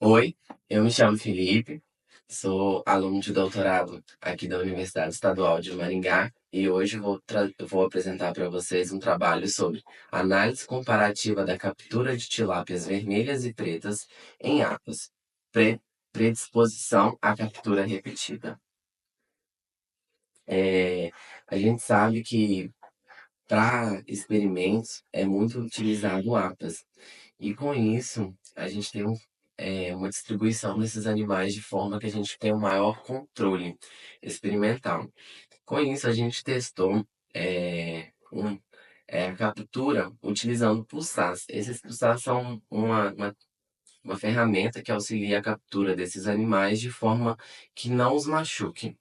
Oi, eu me chamo Felipe, sou aluno de doutorado aqui da Universidade Estadual de Maringá e hoje vou apresentar para vocês um trabalho sobre análise comparativa da captura de tilápias vermelhas e pretas em águas, pre- predisposição à captura repetida. É, a gente sabe que para experimentos é muito utilizado APAS. E com isso, a gente tem uma distribuição desses animais de forma que a gente tem um maior controle experimental. Com isso, a gente testou a captura utilizando pulsars. Esses pulsars são uma ferramenta que auxilia a captura desses animais de forma que não os machuque.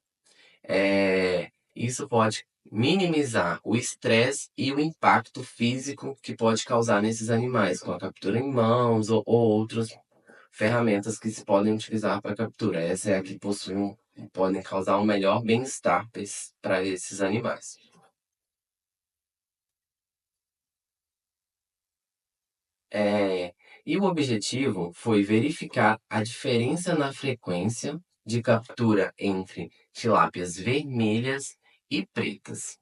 Isso pode minimizar o estresse e o impacto físico que pode causar nesses animais, com a captura em mãos ou outras ferramentas que se podem utilizar para captura. Essa é a que podem causar um melhor bem-estar para esses animais. É, e o objetivo foi verificar a diferença na frequência de captura entre tilápias vermelhas e pretas.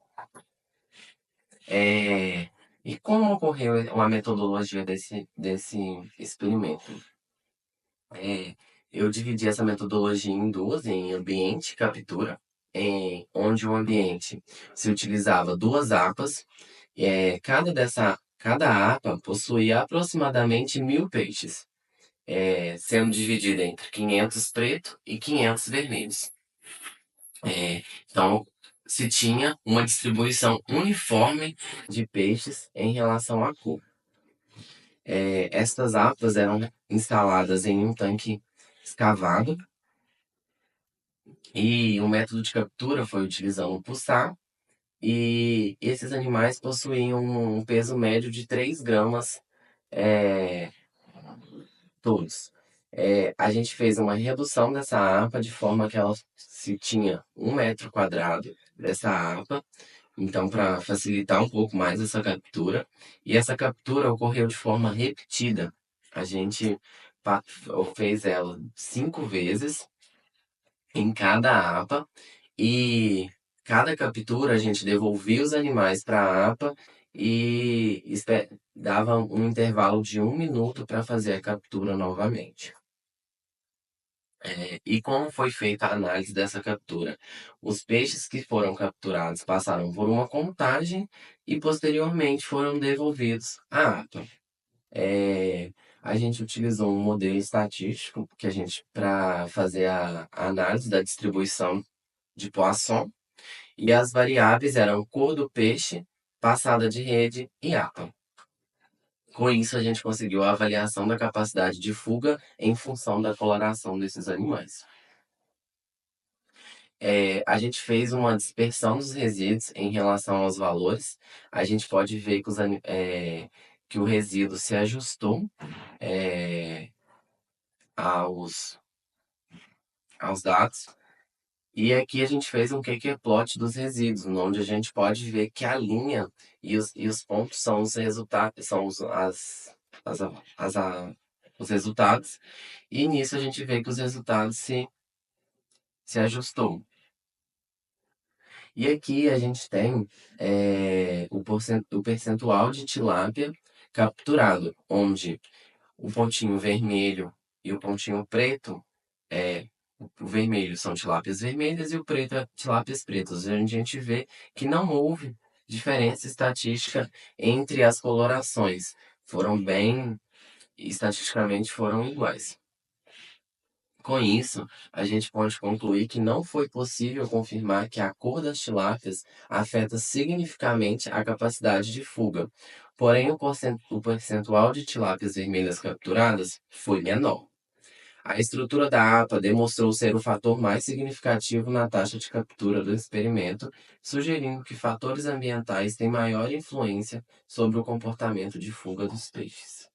É, e como ocorreu a metodologia desse experimento? É, eu dividi essa metodologia em duas, em ambiente e captura, onde o ambiente se utilizava duas APAs, cada APA possuía aproximadamente 1.000 peixes, sendo dividida entre 500 preto e 500 vermelhos. Então, se tinha uma distribuição uniforme de peixes em relação à cor. Estas APAs eram instaladas em um tanque escavado e o método de captura foi utilizando o pulsar. E esses animais possuíam um peso médio de 3 gramas, é, todos. A gente fez uma redução dessa APA de forma que ela se tinha 1 metro quadrado dessa APA, então para facilitar um pouco mais essa captura. E essa captura ocorreu de forma repetida. A gente pa- fez ela 5 vezes em cada APA e cada captura a gente devolvia os animais para a APA e dava um intervalo de 1 minuto para fazer a captura novamente. E como foi feita a análise dessa captura? Os peixes que foram capturados passaram por uma contagem e posteriormente foram devolvidos à APA. É, a gente utilizou um modelo estatístico que a gente para fazer a análise da distribuição de Poisson e as variáveis eram cor do peixe, passada de rede e APA. Com isso, a gente conseguiu a avaliação da capacidade de fuga em função da coloração desses animais. A gente fez uma dispersão dos resíduos em relação aos valores. A gente pode ver que o resíduo se ajustou é, aos, aos dados. E aqui a gente fez um QQ-plot dos resíduos, onde a gente pode ver que a linha e os pontos são os resultados, são as, as, a- os resultados. E nisso a gente vê que os resultados se ajustou. E aqui a gente tem o percentual de tilápia capturado, onde o pontinho vermelho e o pontinho preto, é, o vermelho são tilápias vermelhas e o preto é tilápias pretas. A gente vê que não houve diferença estatística entre as colorações. Estatisticamente foram iguais. Com isso, a gente pode concluir que não foi possível confirmar que a cor das tilápias afeta significativamente a capacidade de fuga. Porém, o percentual de tilápias vermelhas capturadas foi menor. A estrutura da APA demonstrou ser o fator mais significativo na taxa de captura do experimento, sugerindo que fatores ambientais têm maior influência sobre o comportamento de fuga dos peixes.